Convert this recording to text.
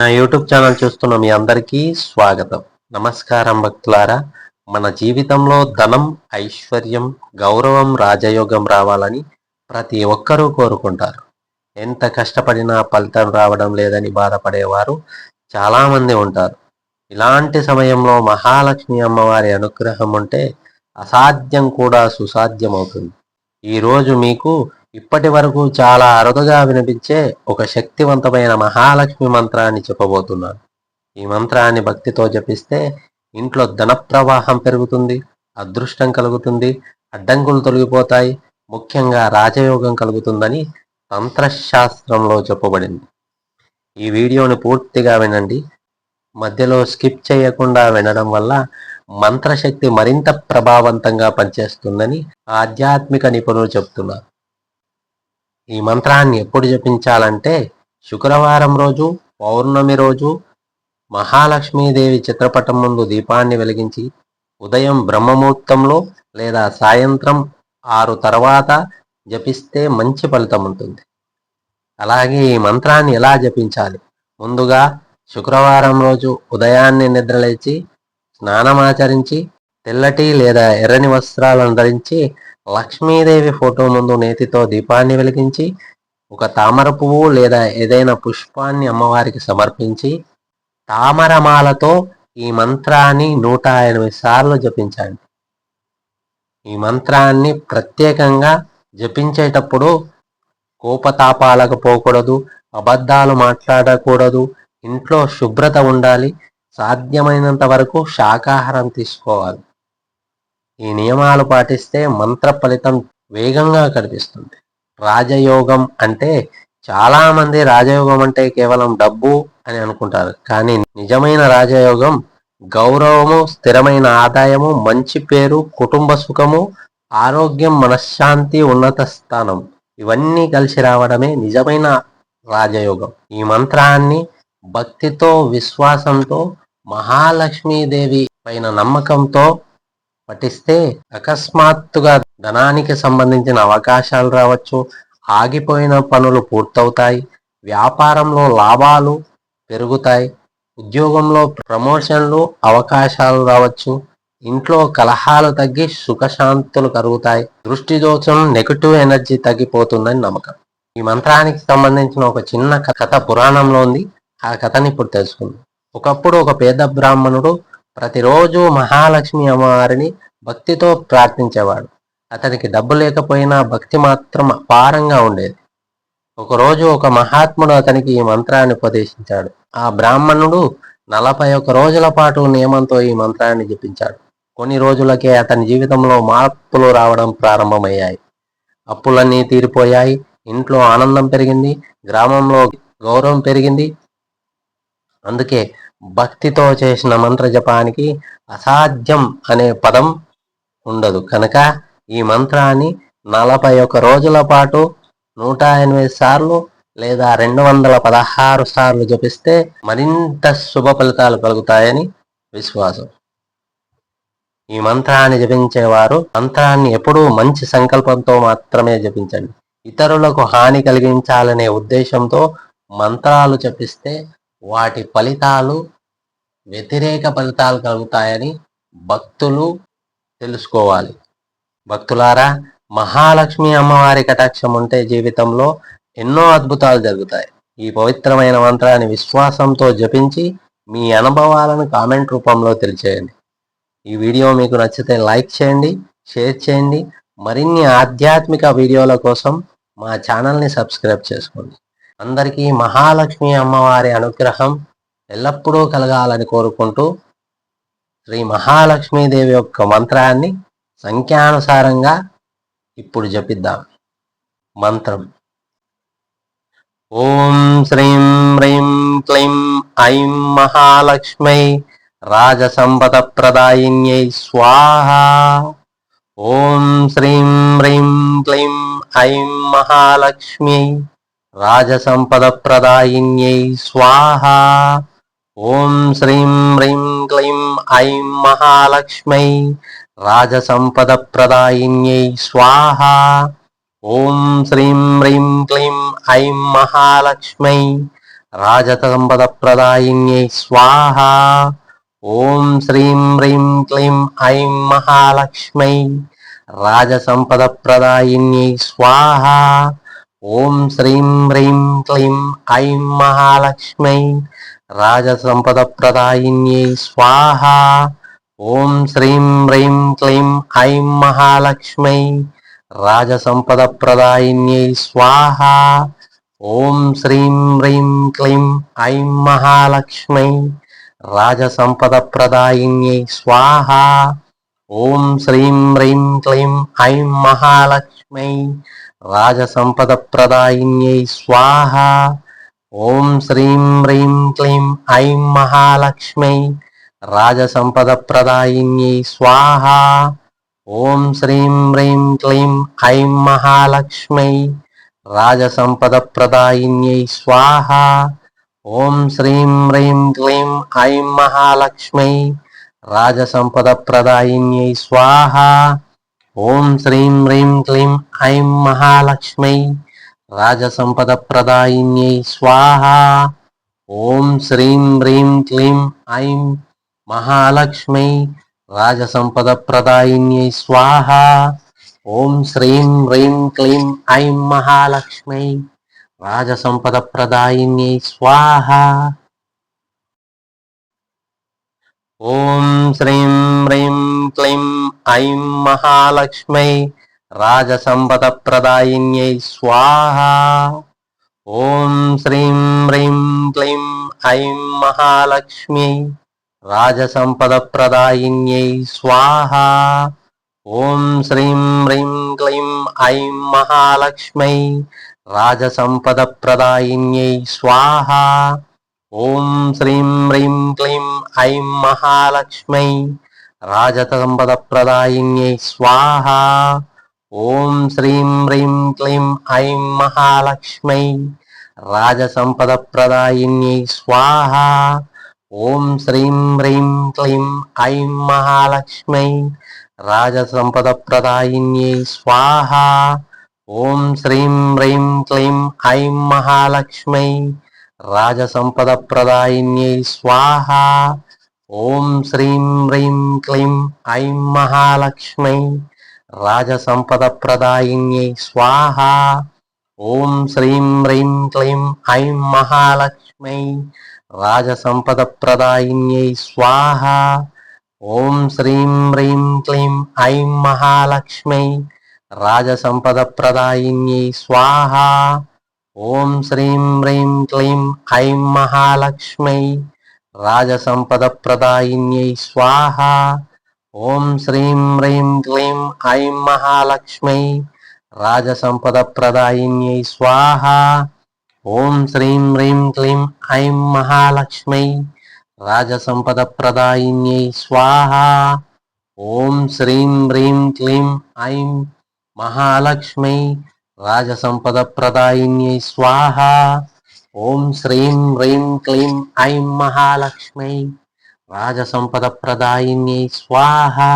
నా YouTube channel చూస్తున్న మీ అందరికీ స్వాగతం. నమస్కారం భక్తులారా. మన జీవితంలో ధనం, ఐశ్వర్యం, గౌరవం, రాజయోగం రావాలని ప్రతి ఒక్కరూ కోరుకుంటారు. ఎంత కష్టపడినా ఫలితం రావడం లేదని బాధపడేవారు చాలామంది ఉంటారు. ఇలాంటి సమయంలో మహాలక్ష్మి అమ్మవారి అనుగ్రహం ఉంటే అసాధ్యం కూడా సుసాధ్యమవుతుంది. ఈరోజు మీకు ఇప్పటి వరకు చాలా అరుదుగా వినిపించే ఒక శక్తివంతమైన మహాలక్ష్మి మంత్రాన్ని చెప్పబోతున్నాను. ఈ మంత్రాన్ని భక్తితో జపిస్తే ఇంట్లో ధన ప్రవాహం పెరుగుతుంది, అదృష్టం కలుగుతుంది, అడ్డంకులు తొలగిపోతాయి, ముఖ్యంగా రాజయోగం కలుగుతుందని తంత్రశాస్త్రంలో చెప్పబడింది. ఈ వీడియోని పూర్తిగా వినండి. మధ్యలో స్కిప్ చేయకుండా వినడం వల్ల మంత్రశక్తి మరింత ప్రభావవంతంగా పనిచేస్తుందని ఆధ్యాత్మిక నిపుణులు చెబుతున్నారు. ఈ మంత్రాన్ని ఎప్పుడు జపించాలంటే శుక్రవారం రోజు, పౌర్ణమి రోజు, మహాలక్ష్మీదేవి చిత్రపటం ముందు దీపాన్ని వెలిగించి ఉదయం బ్రహ్మముహూర్తంలో లేదా సాయంత్రం 6 తర్వాత జపిస్తే మంచి ఫలితం ఉంటుంది. అలాగే ఈ మంత్రాన్ని ఎలా జపించాలి? ముందుగా శుక్రవారం రోజు ఉదయాన్నే నిద్రలేచి స్నానమాచరించి తెల్లటి లేదా ఎర్రని వస్త్రాలను ధరించి లక్ష్మీదేవి ఫోటో ముందు నేతితో దీపాన్ని వెలిగించి ఒక తామర పువ్వు లేదా ఏదైనా పుష్పాన్ని అమ్మవారికి సమర్పించి తామరమాలతో ఈ మంత్రాన్ని 108 సార్లు జపించండి. ఈ మంత్రాన్ని ప్రత్యేకంగా జపించేటప్పుడు కోపతాపాలకు పోకూడదు, అబద్ధాలు మాట్లాడకూడదు, ఇంట్లో శుభ్రత ఉండాలి, సాధ్యమైనంత వరకు శాకాహారం తీసుకోవాలి. ఈ నియమాలు పాటిస్తే మంత్ర ఫలితం వేగంగా కనిపిస్తుంది. రాజయోగం అంటే చాలామంది రాజయోగం అంటే కేవలం డబ్బు అని అనుకుంటారు. కానీ నిజమైన రాజయోగం గౌరవము, స్థిరమైన ఆదాయము, మంచి పేరు, కుటుంబ సుఖము, ఆరోగ్యం, మనశ్శాంతి, ఉన్నత స్థానం ఇవన్నీ కలిసి రావడమే నిజమైన రాజయోగం. ఈ మంత్రాన్ని భక్తితో, విశ్వాసంతో, మహాలక్ష్మీదేవి పైన నమ్మకంతో పఠిస్తే అకస్మాత్తుగా ధనానికి సంబంధించిన అవకాశాలు రావచ్చు, ఆగిపోయిన పనులు పూర్తవుతాయి, వ్యాపారంలో లాభాలు పెరుగుతాయి, ఉద్యోగంలో ప్రమోషన్లు, అవకాశాలు రావచ్చు, ఇంట్లో కలహాలు తగ్గి సుఖశాంతులు కలుగుతాయి, దృష్టి దోషం, నెగటివ్ ఎనర్జీ తగ్గిపోతుందని నమ్మకం. ఈ మంత్రానికి సంబంధించిన ఒక చిన్న కథ పురాణంలో ఉంది. ఆ కథని ఇప్పుడు తెలుసుకుందాం. ఒకప్పుడు ఒక పేద బ్రాహ్మణుడు ప్రతిరోజు మహాలక్ష్మి అమ్మవారిని భక్తితో ప్రార్థించేవాడు. అతనికి డబ్బు లేకపోయినా భక్తి మాత్రం అపారంగా ఉండేది. ఒకరోజు ఒక మహాత్ముడు అతనికి ఈ మంత్రాన్ని ఉపదేశించాడు. ఆ బ్రాహ్మణుడు 41 రోజుల పాటు నియమంతో ఈ మంత్రాన్ని జపించాడు. కొన్ని రోజులకే అతని జీవితంలో మార్పులు రావడం ప్రారంభమయ్యాయి. అప్పులన్నీ తీరిపోయాయి, ఇంట్లో ఆనందం పెరిగింది, గ్రామంలో గౌరవం పెరిగింది. అందుకే భక్తితో చేసిన మంత్ర జపానికి అసాధ్యం అనే పదం ఉండదు. కనుక ఈ మంత్రాన్ని 41 రోజుల పాటు 108 సార్లు లేదా 216 సార్లు జపిస్తే మరింత శుభ ఫలితాలు కలుగుతాయని విశ్వాసం. ఈ మంత్రాన్ని జపించేవారు మంత్రాన్ని ఎప్పుడూ మంచి సంకల్పంతో మాత్రమే జపించండి. ఇతరులకు హాని కలిగించాలనే ఉద్దేశంతో మంత్రాలు జపిస్తే వాటి ఫలితాలు వ్యతిరేక ఫలితాలు కలుగుతాయని భక్తులు తెలుసుకోవాలి. భక్తులారా, మహాలక్ష్మి అమ్మవారి కటాక్షం ఉంటే జీవితంలో ఎన్నో అద్భుతాలు జరుగుతాయి. ఈ పవిత్రమైన మంత్రాన్ని విశ్వాసంతో జపించి మీ అనుభవాలను కామెంట్ రూపంలో తెలియచేయండి. ఈ వీడియో మీకు నచ్చితే లైక్ చేయండి, షేర్ చేయండి. మరిన్ని ఆధ్యాత్మిక వీడియోల కోసం మా ఛానల్ని సబ్స్క్రైబ్ చేసుకోండి. అందరికీ మహాలక్ష్మి అమ్మవారి అనుగ్రహం ఎల్లప్పుడూ కలగాలని కోరుకుంటూ శ్రీ మహాలక్ష్మీదేవి యొక్క మంత్రాన్ని సంఖ్యానుసారంగా ఇప్పుడు జపిద్దాం. మంత్రం: ఓం శ్రీం హ్రీం క్లీం ఐం మహాలక్ష్మై రాజసంపద ప్రదాయిన్యై స్వాహా. ఓం శ్రీం హ్రీం క్లీం ఐం మహాలక్ష్మై రాజసంపద ప్రదాయిన్యై స్వాహా. ఓం శ్రీం హ్రీం క్లీం ఐం మహాలక్ష్మై రాజసంపద ప్రదాయిన్యై స్వాహా. ఓం శ్రీం హ్రీం క్లీం ఐం మహాలక్ష్మై రాజసంపదప్రదాయిన్యై స్వాహా. ఓం శ్రీం హ్రీం క్లీం ఐం మహాలక్ష్మై రాజసంపదప్రదాయిన్యై స్వాహా. ఓం శ్రీం హ్రీం క్లీం ఐం మహాలక్ష్మై రాజసంపదప్రదాయిన్యై స్వాహా. ఓం శ్రీం హ్రీం క్లీం ఐం మహాలక్ష్మై రాజసంపదప్రదాయిన్యై స్వాహా. ఓం శ్రీం హ్రీం క్లీం ఐం మహాలక్ష్మై రాజసంపదప్రదాయిన్యై స్వాహా. ఓం శ్రీం హ్రీం క్లీం ఐం మహాలక్ష్మై రాజసంపదప్రదాయిన్యై స్వాహా. ఓం శ్రీం హ్రీం క్లీం ఐం మహాలక్ష్మై రాజసంపదప్రదాయిన్యై స్వాహా. ఓం శ్రీం హ్రీం క్లీం ఐం మహాలక్ష్మై రాజసంపదప్రదాయిన్యై స్వాహా. ఓం శ్రీం హ్రీం క్లీం ఐం మహాలక్ష్మై రాజసంపదప్రదాయిన్యై స్వాహా. ఓం శ్రీం హ్రీం క్లీం ఐం మహాలక్ష్మై రాజసంపదప్రదాయిన్యై స్వాహా. ఓం శ్రీం హ్రీం క్లీం ఐం మహాలక్ష్మై రాజసంపదప్రదాయిన్యై స్వాహా. ఓం శ్రీం హ్రీం క్లీం ఐం మహాలక్ష్మై రాజసంపదప్రదాయిన్యై స్వాహా. ఓం శ్రీం హ్రీం క్లీం ఐం మహాలక్ష్మై రాజసంపదప్రదాయిన్యై స్వాహా. ఓం శ్రీం హ్రీం క్లీం ఐం మహాలక్ష్మై రాజసంపదప్రదాయిన్యై స్వాహా. ఓం శ్రీం హ్రీం క్లీం ఐం మహాలక్ష్మై రాజసంపదప్రదాయిన్యై స్వాహా. ఓం శ్రీం హ్రీం క్లీం ఐం మహాలక్ష్మై రాజసంపదప్రదాయిన్యై స్వాహా. ఓం శ్రీం హ్రీం క్లీం ఐం మహాలక్ష్మై రాజసంపదప్రదాయిన్యై స్వాహా. ఓం శ్రీం హ్రీం క్లీం ఐం మహాలక్ష్మై రాజసంపదప్రదాయిన్యై స్వాహా. ఓం శ్రీం హ్రీం క్లీం ఐం మహాలక్ష్మై రాజసంపదప్రదాయిన్యై స్వాహా. ఓం శ్రీం హ్రీం క్లీం ఐం మహాలక్ష్మై రాజసంపదప్రదాయిన్యై స్వాహా. ఓం శ్రీం హ్రీం క్లీం ఐం మహాలక్ష్మై రాజసంపదప్రదాయిన్యై స్వాహా. ఓం శ్రీం హ్రీం క్లీం ఐం మహాలక్ష్మై రాజసంపదప్రదాయిన్యై స్వాహా. ఓం శ్రీం హ్రీం క్లీం ఐం మహాలక్ష్మై రాజసంపదప్రదాయిన్యై స్వాహా. ఓం శ్రీం హ్రీం క్లీం ఐం మహాలక్ష్మై రాజసంపదప్రదాయిన్యై స్వాహా. ఓం శ్రీం హ్రీం క్లీం ఐం మహాలక్ష్మై రాజసంపదప్రదాయిన్యై స్వాహా. ఓం శ్రీం హ్రీం క్లీం ఐం మహాలక్ష్మై రాజసంపదప్రదాయిన్యై స్వాహా. ఓం శ్రీం హ్రీం క్లీం ఐం మహాలక్ష్మై రాజసంపదప్రదాయిన్యై స్వాహా.